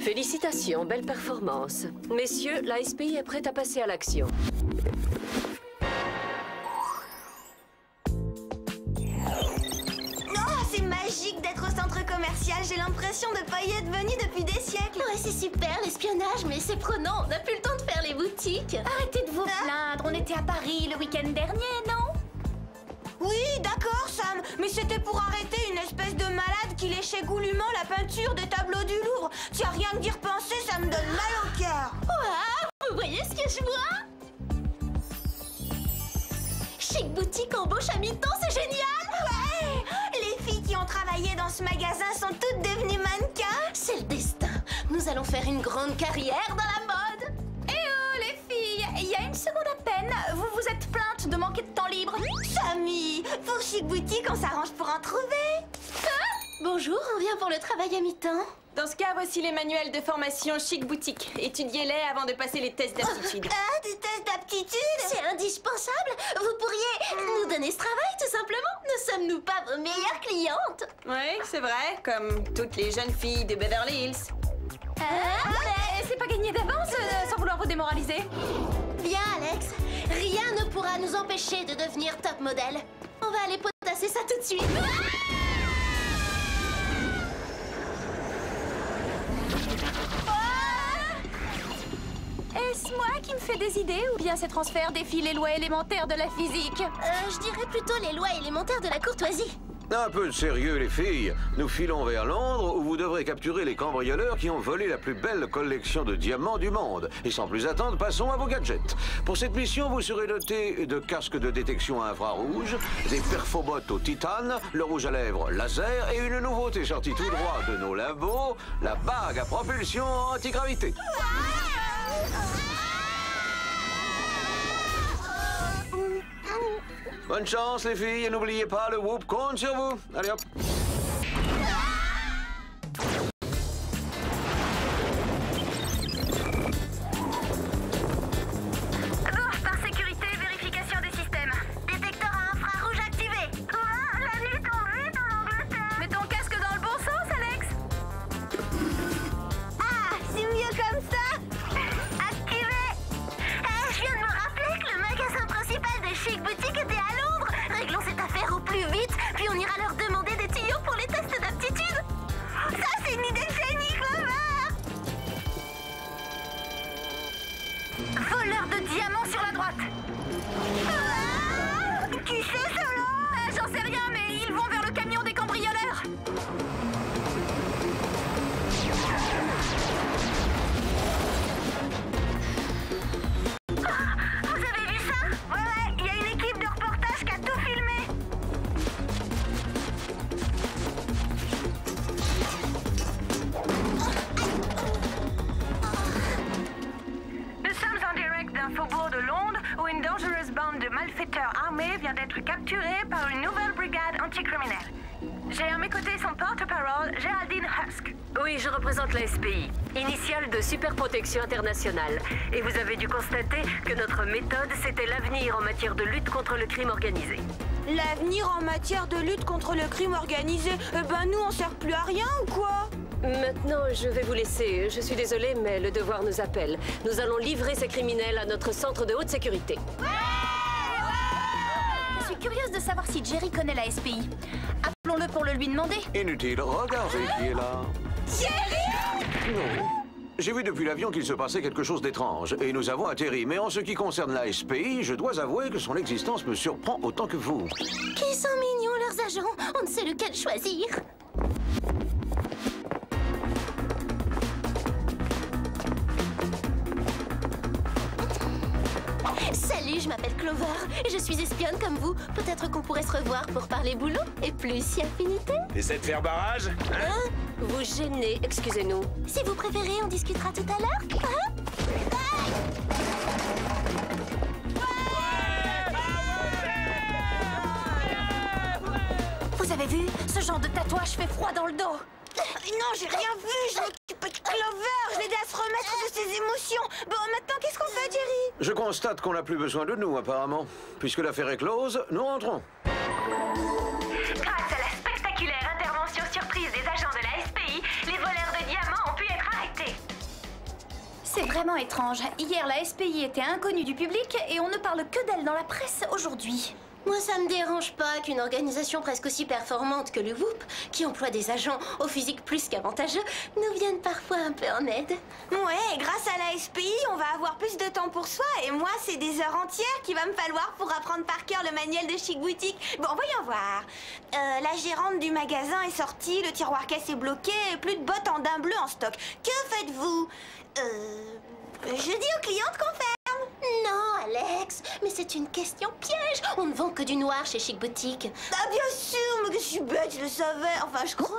Félicitations, belle performance. Messieurs, la SPI est prête à passer à l'action. C'est magique d'être au centre commercial. J'ai l'impression de pas y être venue depuis des siècles. Ouais, c'est super l'espionnage, mais c'est prenant. On n'a plus le temps de faire les boutiques. Arrêtez de vous plaindre. On était à Paris le week-end dernier, non? Oui, d'accord, Sam. Mais c'était pour arrêter une espèce de malade qui léchait goulûment la peinture des tableaux du Louvre. Tiens, rien que d'y repenser, ça me donne mal au cœur. Waouh, vous voyez ce que je vois? Chic Boutique embauche à mi-temps, c'est génial! Ouais! Les filles qui ont travaillé dans ce magasin sont toutes devenues mannequins. C'est le destin. Nous allons faire une grande carrière dans la mode. Eh oh, les filles, il y a une seconde à peine. Vous vous êtes plaintes de manquer de temps libre. Samy, pour Chic Boutique, on s'arrange pour en trouver. Bonjour, on vient pour le travail à mi-temps. Dans ce cas, voici les manuels de formation Chic Boutique. Étudiez-les avant de passer les tests d'aptitude. Ah, des tests d'aptitude? C'est indispensable. Vous pourriez nous donner ce travail, tout simplement. Ne sommes-nous pas vos meilleures clientes? Oui, c'est vrai, comme toutes les jeunes filles de Beverly Hills. Mais c'est pas gagné d'avance, sans vouloir vous démoraliser. Bien, Alex. Rien ne pourra nous empêcher de devenir top modèle. On va aller potasser ça tout de suite. Est-ce moi qui me fais des idées ou bien ces transferts défient les lois élémentaires de la physique? Je dirais plutôt les lois élémentaires de la courtoisie. Un peu de sérieux, les filles. Nous filons vers Londres où vous devrez capturer les cambrioleurs qui ont volé la plus belle collection de diamants du monde. Et sans plus attendre, passons à vos gadgets. Pour cette mission, vous serez dotés de casques de détection infrarouge, des perfobottes au titane, le rouge à lèvres laser et une nouveauté sortie tout droit de nos labos, la bague à propulsion antigravité. Bonne chance, les filles, et n'oubliez pas, le whoop compte sur vous. Allez, hop. Par sécurité, vérification des systèmes. Détecteur à infrarouge activé. La nuit tombée dans l'Angleterre. Mets ton casque dans le bon sens, Alex. Ah, c'est mieux comme ça. Activé. Je viens de me rappeler que le magasin principal de Chic Boutique était à Londres. Réglons cette affaire au plus vite, puis on ira leur demander des tuyaux pour les tests d'aptitude. Ça, c'est une idée génie, Clover. Voleur de diamants sur la droite. Qui c'est, cela? J'en sais rien, mais ils vont vers le camion des cambrioleurs. Vous avez vu ça? Ouais, il y a une équipe de reportage qui a tout filmé. Nous sommes en direct d'un faubourg de Londres où une dangereuse bande de malfaiteurs armés vient d'être capturée par une nouvelle brigade anticriminelle. J'ai à mes côtés son porte-parole, Géraldine Husk. Oui, je représente la SPI, initiale de Super Protection Internationale. Et vous avez dû constater que notre méthode, c'était l'avenir en matière de lutte contre le crime organisé. L'avenir en matière de lutte contre le crime organisé, nous, on sert plus à rien ou quoi? Maintenant, je vais vous laisser. Je suis désolée, mais le devoir nous appelle. Nous allons livrer ces criminels à notre centre de haute sécurité. Je suis curieuse de savoir si Jerry connaît la SPI. Appelons-le pour le lui demander. Inutile, regardez qui est là. Jerry! Non. J'ai vu depuis l'avion qu'il se passait quelque chose d'étrange, et nous avons atterri. Mais en ce qui concerne la SPI, je dois avouer que son existence me surprend autant que vous. Qui sont mignons, leurs agents. On ne sait lequel choisir. Salut, je m'appelle Clover et je suis espionne comme vous. Peut-être qu'on pourrait se revoir pour parler boulot et plus si affinité. Essaie de faire barrage, hein? Vous gênez, excusez-nous. Si vous préférez, on discutera tout à l'heure. Hein? Vous avez vu? Ce genre de tatouage fait froid dans le dos. Non, j'ai rien vu, je m'occupais de Clover, je l'ai aidé à se remettre de ses émotions. Bon, maintenant, qu'est-ce qu'on fait, Jerry? Je constate qu'on n'a plus besoin de nous, apparemment. Puisque l'affaire est close, nous rentrons. Grâce à la spectaculaire intervention surprise des agents de la SPI, les voleurs de diamants ont pu être arrêtés. sécurité. C'est vraiment étrange. Hier, la SPI était inconnue du public et on ne parle que d'elle dans la presse aujourd'hui. Moi, ça me dérange pas qu'une organisation presque aussi performante que le WHOOP, qui emploie des agents au physique plus qu'avantageux, nous vienne parfois un peu en aide. Ouais, grâce à la SPI, on va avoir plus de temps pour soi. Et moi, c'est des heures entières qu'il va me falloir pour apprendre par cœur le manuel de Chic Boutique. Bon, voyons voir. La gérante du magasin est sortie, le tiroir caisse est bloqué, et plus de bottes en daim bleu en stock. Que faites-vous? Je dis aux clientes qu'on ferme. Non, Alex, mais c'est une question piège. On ne vend que du noir chez Chic Boutique. Ah, bien sûr, mais que je suis bête, je le savais. Enfin, je crois.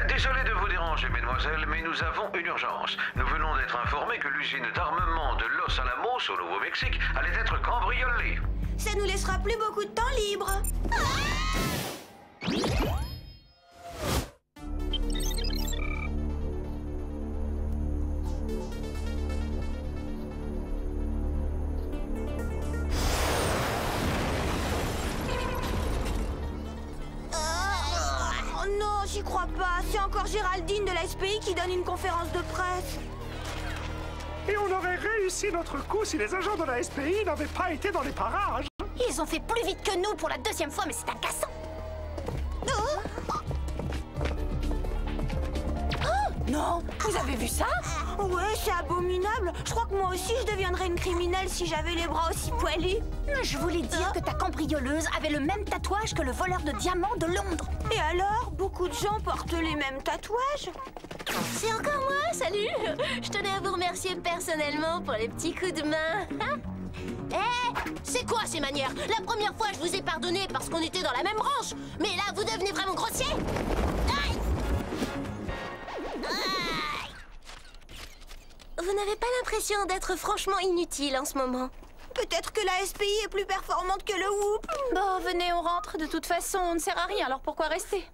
Désolé de vous déranger, mesdemoiselles, mais nous avons une urgence. Nous venons d'être informés que l'usine d'armement de Los Alamos, au Nouveau-Mexique, allait être cambriolée. Ça nous laissera plus beaucoup de temps libre. Oh non, j'y crois pas. C'est encore Géraldine de la SPI qui donne une conférence de presse. Et on aurait réussi notre coup si les agents de la SPI n'avaient pas été dans les parages. Ils ont fait plus vite que nous pour la deuxième fois, mais c'est agaçant. Non, vous avez vu ça? Ouais, c'est abominable. Je crois que moi aussi, je deviendrais une criminelle si j'avais les bras aussi poilus. Je voulais dire que ta cambrioleuse avait le même tatouage que le voleur de diamants de Londres. Et alors, beaucoup de gens portent les mêmes tatouages? C'est encore moi, salut. Je tenais à vous remercier personnellement pour les petits coups de main. C'est quoi ces manières? La première fois, je vous ai pardonné parce qu'on était dans la même branche. Mais là, vous devenez vraiment grossier. Aïe! Vous n'avez pas l'impression d'être franchement inutile en ce moment? Peut-être que la SPI est plus performante que le WHOOP. Bon, venez, on rentre. De toute façon, on ne sert à rien, alors pourquoi rester?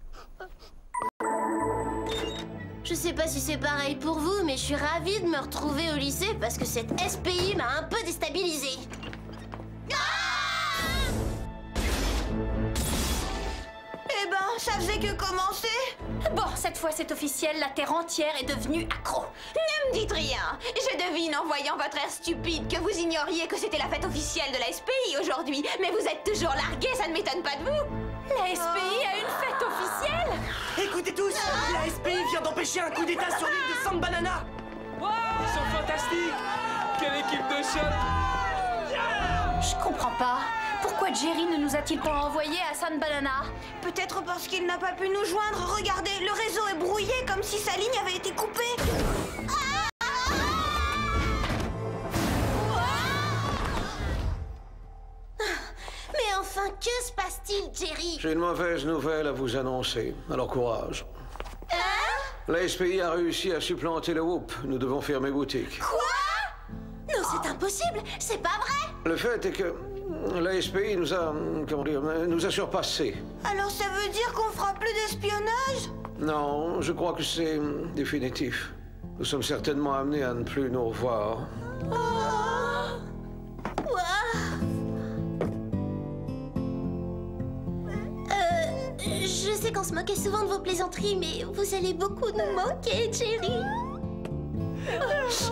Je sais pas si c'est pareil pour vous, mais je suis ravie de me retrouver au lycée parce que cette SPI m'a un peu déstabilisée. Eh ben, ça faisait que commencer. Bon, cette fois c'est officiel, la Terre entière est devenue accro. Ne me dites rien. Je devine en voyant votre air stupide que vous ignoriez que c'était la fête officielle de la SPI aujourd'hui. Mais vous êtes toujours largués, ça ne m'étonne pas de vous. La SPI a une fête officielle. Écoutez tous, la SPI vient d'empêcher un coup d'état sur l'île de San Banana. Ils sont fantastiques. Quelle équipe de choc. Je comprends pas. Pourquoi Jerry ne nous a-t-il pas envoyés à San Banana? Peut-être parce qu'il n'a pas pu nous joindre. Regardez, le réseau est brouillé comme si sa ligne avait été coupée. Mais enfin, que se passe-t-il, Jerry? J'ai une mauvaise nouvelle à vous annoncer. Alors courage. La SPI a réussi à supplanter le WHOOP. Nous devons fermer boutique. Quoi? Non, c'est impossible. C'est pas vrai. Le fait est que la SPI nous a, nous a surpassés. Alors ça veut dire qu'on fera plus d'espionnage? Non, je crois que c'est définitif. Nous sommes certainement amenés à ne plus nous revoir. Je sais qu'on se moquait souvent de vos plaisanteries, mais vous allez beaucoup nous manquer, Jerry.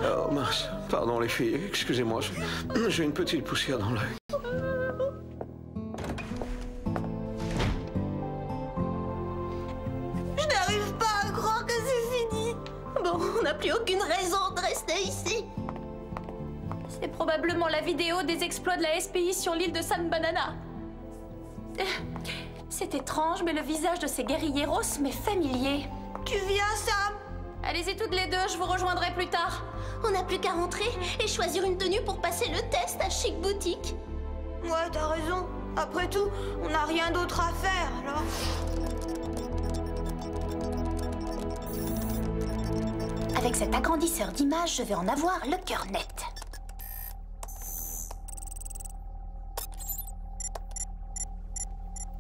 Oh mince, pardon les filles, excusez-moi, j'ai une petite poussière dans l'œil. Je n'arrive pas à croire que c'est fini. Bon, on n'a plus aucune raison de rester ici. C'est probablement la vidéo des exploits de la SPI sur l'île de San Banana. C'est étrange, mais le visage de ces guerrilleros m'est familier. Tu viens, Sam? Allez-y toutes les deux, je vous rejoindrai plus tard. On n'a plus qu'à rentrer et choisir une tenue pour passer le test à Chic Boutique. Ouais, t'as raison. Après tout, on n'a rien d'autre à faire, alors... Avec cet agrandisseur d'images, je vais en avoir le cœur net.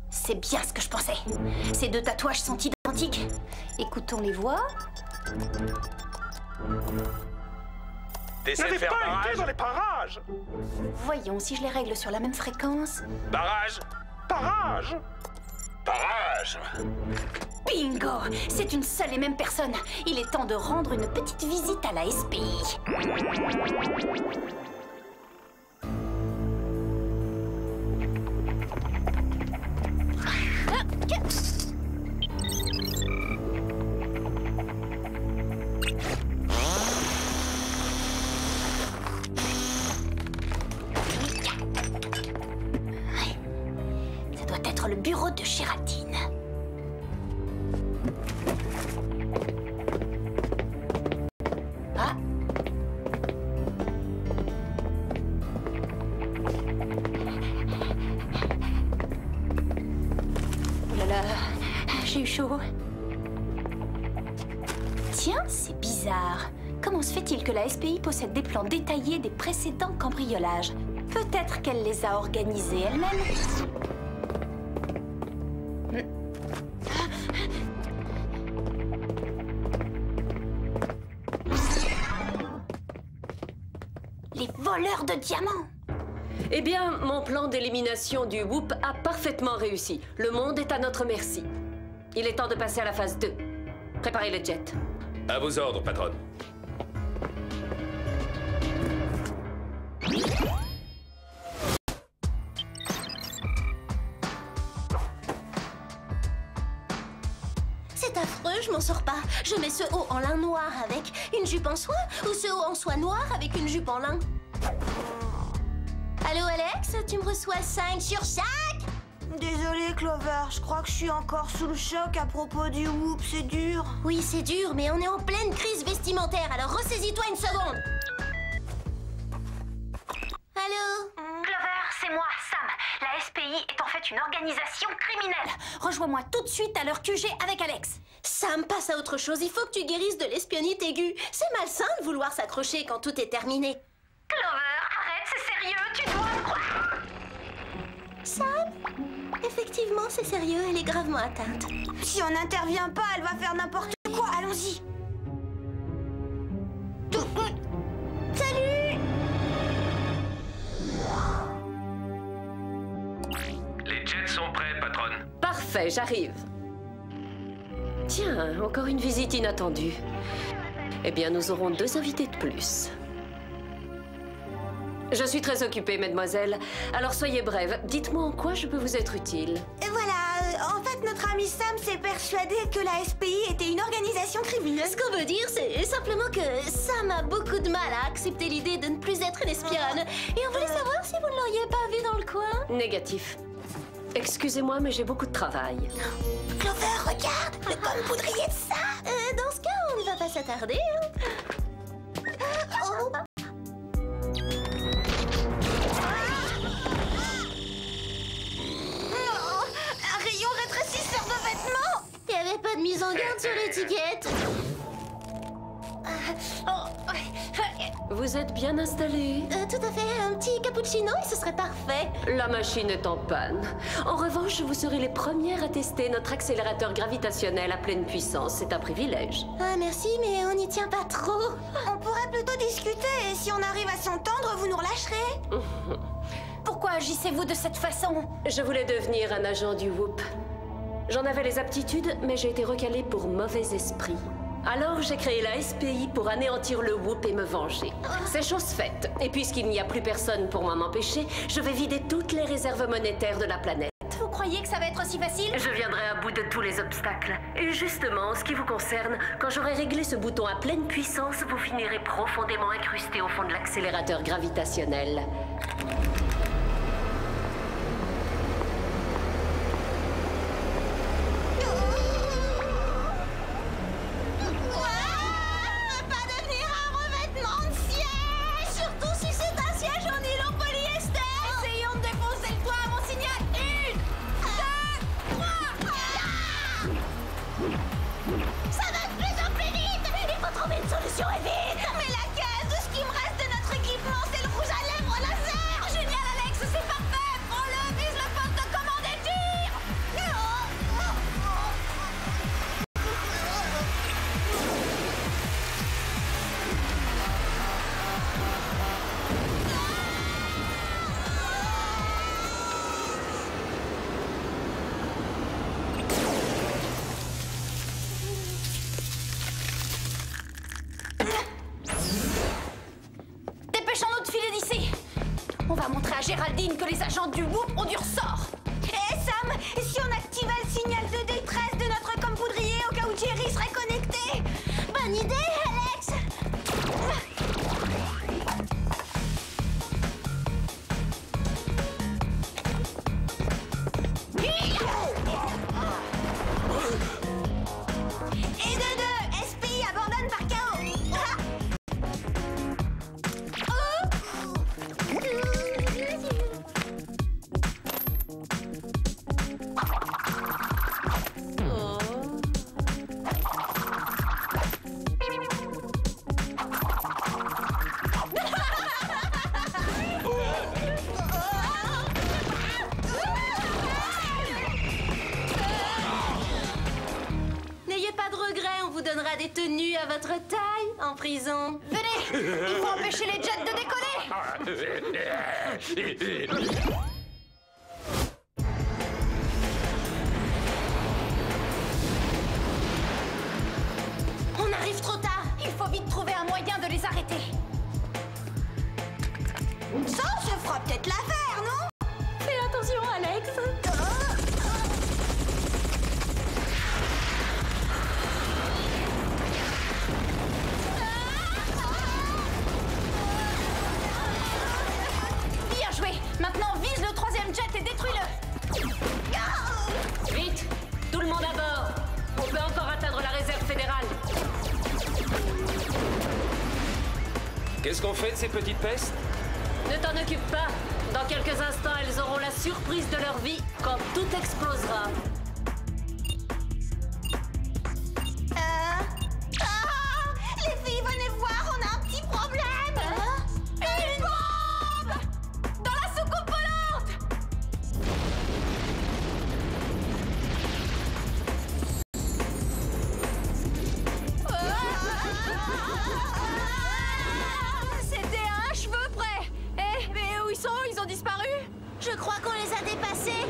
C'est bien ce que je pensais. Ces deux tatouages sont identiques. Écoutons les voix. T'essaies de N'avez faire pas barrage? été dans les parages. Voyons si je les règle sur la même fréquence. Barrage? Parage. parage. Bingo! C'est une seule et même personne. Il est temps de rendre une petite visite à la SPI. Ça doit être le bureau de Géraldine. Ah! Oh là là, j'ai eu chaud. Tiens, c'est bizarre. Comment se fait-il que la SPI possède des plans détaillés des précédents cambriolages? Peut-être qu'elle les a organisés elle-même. Les voleurs de diamants! Eh bien, mon plan d'élimination du Whoop a parfaitement réussi. Le monde est à notre merci. Il est temps de passer à la phase 2. Préparez le jet. À vos ordres, patronne. C'est affreux, je m'en sors pas. Je mets ce haut en lin noir avec une jupe en soie ou ce haut en soie noire avec une jupe en lin. Allô Alex, tu me reçois 5 sur 5? Désolée Clover, je crois que je suis encore sous le choc à propos du Whoop, c'est dur. Oui, c'est dur, mais on est en pleine crise vestimentaire, alors ressaisis-toi une seconde. Allô? Clover, c'est moi, Sam. La SPI est en fait une organisation criminelle. Rejoins-moi tout de suite à leur QG avec Alex. Sam, passe à autre chose, il faut que tu guérisses de l'espionnite aiguë. C'est malsain de vouloir s'accrocher quand tout est terminé. Clover, arrête, c'est sérieux, tu dois me croire. Sam? Effectivement, c'est sérieux, elle est gravement atteinte. Si on n'intervient pas, elle va faire n'importe quoi. Allons-y. Salut! Les jets sont prêts, patronne. Parfait, j'arrive. Tiens, encore une visite inattendue. Eh bien, nous aurons 2 invités de plus. Je suis très occupée, mademoiselle. Alors soyez brève. Dites-moi en quoi je peux vous être utile. Et voilà, en fait, notre ami Sam s'est persuadé que la SPI était une organisation criminelle. Ce qu'on veut dire, c'est simplement que Sam a beaucoup de mal à accepter l'idée de ne plus être une espionne. Et on voulait savoir si vous ne l'auriez pas vu dans le coin. Négatif. Excusez-moi, mais j'ai beaucoup de travail. Clover, regarde, le pomme poudrier de ça. Dans ce cas, on ne va pas s'attarder. Oh. Un rayon rétrécisseur de vêtements. Il n'y avait pas de mise en garde sur l'étiquette. Vous êtes bien installé? Tout à fait, un petit cappuccino et ce serait parfait. La machine est en panne. En revanche, vous serez les premières à tester notre accélérateur gravitationnel à pleine puissance. C'est un privilège. Ah merci, mais on n'y tient pas trop. On pourrait plutôt discuter et si on arrive à s'entendre, vous nous relâcherez. Pourquoi agissez-vous de cette façon? Je voulais devenir un agent du Whoop. J'en avais les aptitudes, mais j'ai été recalée pour mauvais esprit. Alors j'ai créé la SPI pour anéantir le Whoop et me venger. C'est chose faite. Et puisqu'il n'y a plus personne pour m'en empêcher, je vais vider toutes les réserves monétaires de la planète. Vous croyez que ça va être aussi facile? Je viendrai à bout de tous les obstacles. Et justement, en ce qui vous concerne, quand j'aurai réglé ce bouton à pleine puissance, vous finirez profondément incrusté au fond de l'accélérateur gravitationnel. Mais laquelle? Tout ce qui me reste de notre équipement, c'est le rouge à lèvres laser. On va montrer à Géraldine que les agents du Whoop ont du ressort. Hé Sam, si on activait le signal de détresse de notre campoudrier au cas où Jerry serait connecté? Bonne idée, Alex. Et de deux, SPI abandonne par KO. N'ayez pas de regrets, on vous donnera des tenues à votre taille en prison. Venez, il faut empêcher les jets de décoller. On arrive trop tard. Il faut vite trouver un moyen de les arrêter. Ça fera peut-être l'affaire, non? Fais attention, Alex. Bien joué. Maintenant, vise le troisième jet et détruis-le. Vite! Tout le monde à bord! On peut encore atteindre la réserve fédérale. Qu'est-ce qu'on fait de ces petites pestes? Ne t'en occupe pas. Dans quelques instants, elles auront la surprise de leur vie quand tout explosera. Les filles, venez voir, on a un petit problème. Une bombe! Dans la soucoupe volante! C'était à un cheveu près. Eh, mais où ils sont? Ils ont disparu? Je crois qu'on les a dépassés.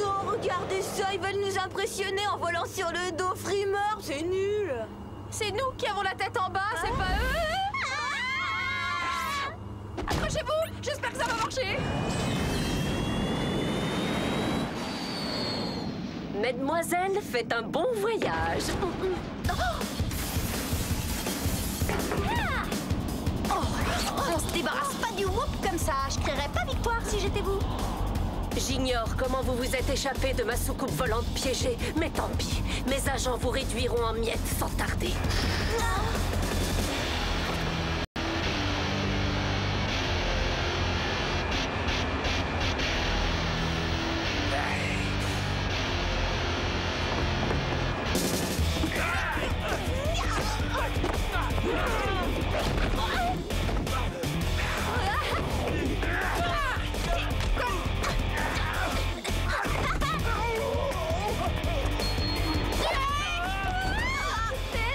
Non, regardez ça, ils veulent nous impressionner en volant sur le dos frimeur, c'est nul. C'est nous qui avons la tête en bas, c'est pas eux. Accrochez-vous, j'espère que ça va marcher. Mesdemoiselles, faites un bon voyage. On se débarrasse pas du Whoop comme ça. Je crierais pas victoire si j'étais vous. J'ignore comment vous vous êtes échappé de ma soucoupe volante piégée, mais tant pis. Mes agents vous réduiront en miettes sans tarder.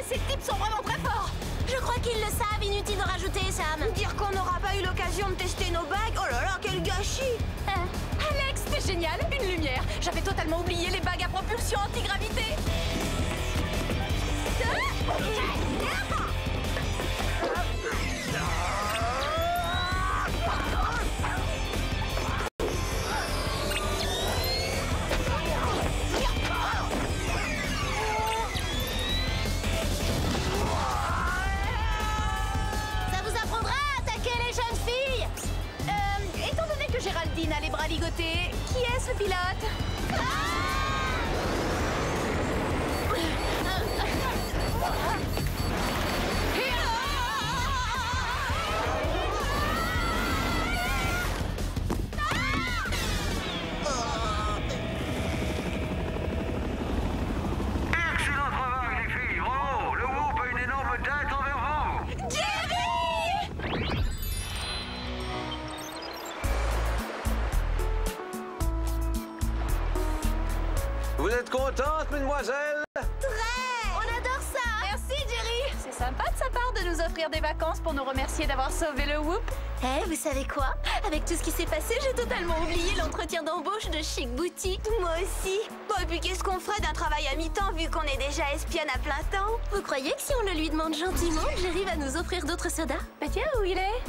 Ces types sont vraiment très forts. Je crois qu'ils le savent, inutile de rajouter, Sam. Dire qu'on n'aura pas eu l'occasion de tester nos bagues, oh là là, quel gâchis. Alex, c'est génial, une lumière. J'avais totalement oublié les bagues à propulsion antigravité. Ça vous apprendra à attaquer les jeunes filles. Étant donné que Géraldine a les bras ligotés, qui est-ce le pilote? Excellent travail, les filles. Bravo! Le Whoop a une énorme tête envers vous. Vous êtes contente, mesdemoiselles? On adore ça. Merci, Jerry. C'est sympa de sa part de nous offrir des vacances pour nous remercier d'avoir sauvé le Whoop. Eh, vous savez quoi? Avec tout ce qui s'est passé, j'ai totalement oublié l'entretien d'embauche de Chic Boutique. Moi aussi. Bon, et puis qu'est-ce qu'on ferait d'un travail à mi-temps vu qu'on est déjà espionne à plein temps? Vous croyez que si on le lui demande gentiment, Jerry va nous offrir d'autres sodas? Bah tiens, où il est?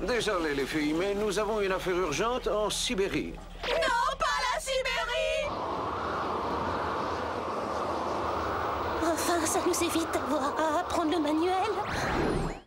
Désolé les filles, mais nous avons une affaire urgente en Sibérie. Non, pas la Sibérie! Enfin, ça nous évite d'avoir à apprendre le manuel.